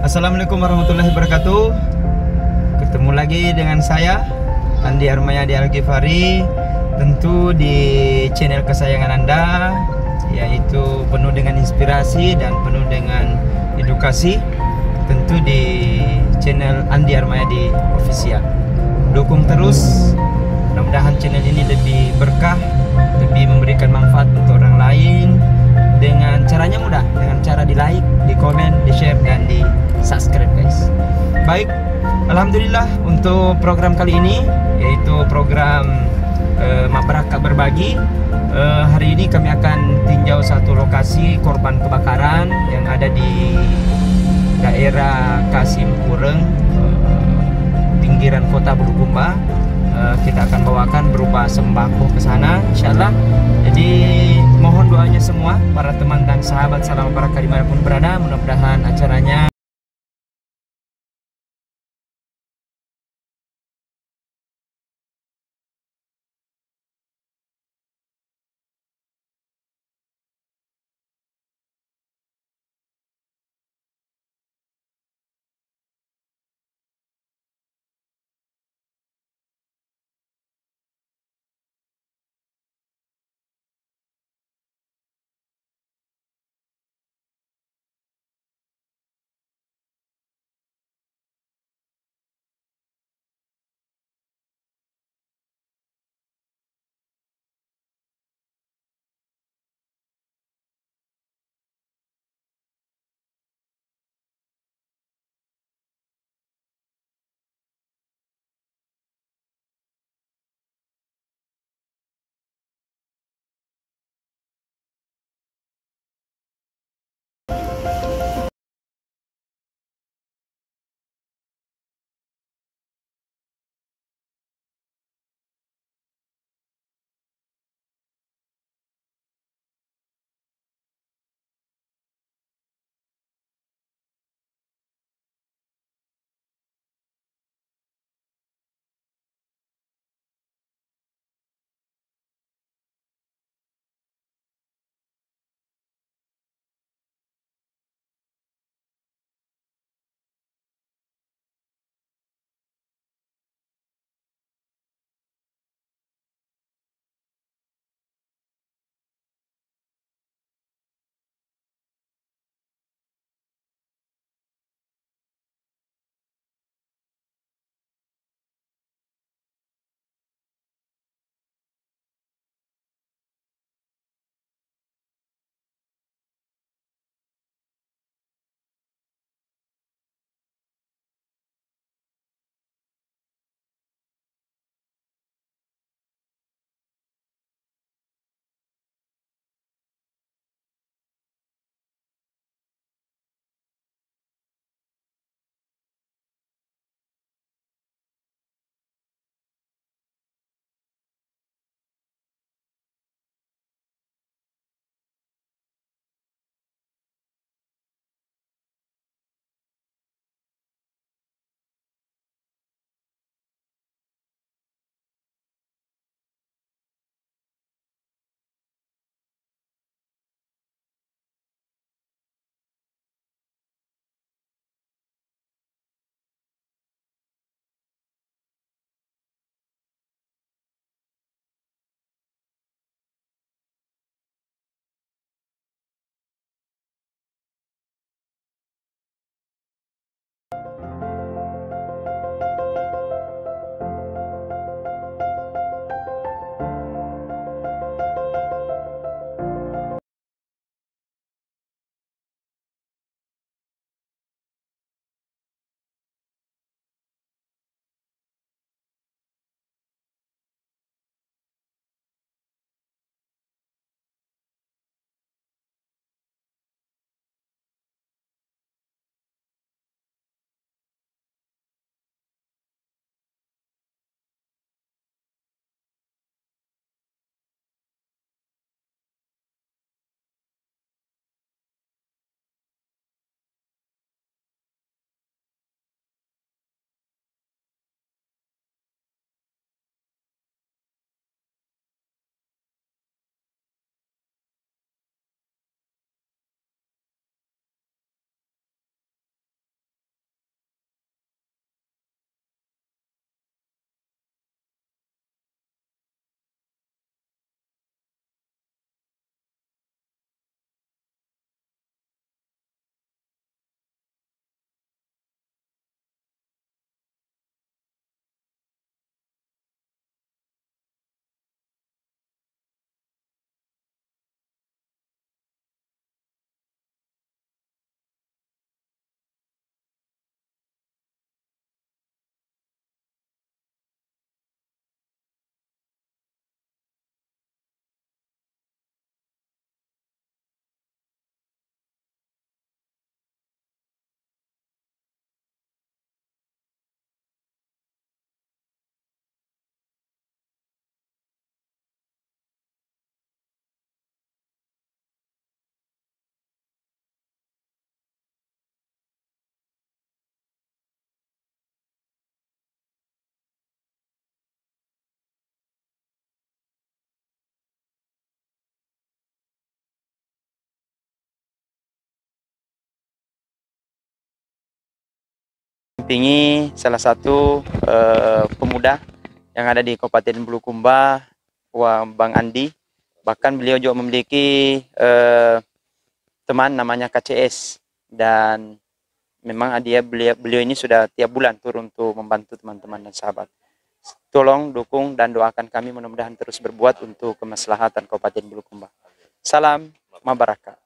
Assalamualaikum warahmatullahi wabarakatuh. Ketemu lagi dengan saya Andi Armayadi Al-Ghifari, tentu di channel kesayangan Anda, yaitu penuh dengan inspirasi dan penuh dengan edukasi, tentu di channel Andi Armayadi Official. Dukung terus, mudah-mudahan channel ini lebih berkah, lebih memberikan manfaat untuk orang lain. Dengan caranya mudah, dengan cara di like, di komen, di share, dan di subscribe, guys. Baik, alhamdulillah untuk program kali ini, yaitu program Mabraka Berbagi. Hari ini kami akan tinjau satu lokasi korban kebakaran yang ada di daerah Kasim Kureng, pinggiran kota Bulukumba. Kita akan bawakan berupa sembako ke sana, insyaallah. Jadi mohon doanya semua para teman dan sahabat salam barakah dimanapun berada. Mudah-mudahan acaranya mendampingi salah satu pemuda yang ada di Kabupaten Bulukumba, Bang Andi. Bahkan beliau juga memiliki teman namanya KCS, dan memang beliau ini sudah tiap bulan turun untuk membantu teman-teman dan sahabat. Tolong dukung dan doakan kami, mudah-mudahan terus berbuat untuk kemaslahatan Kabupaten Bulukumba. Salam Mabaraka.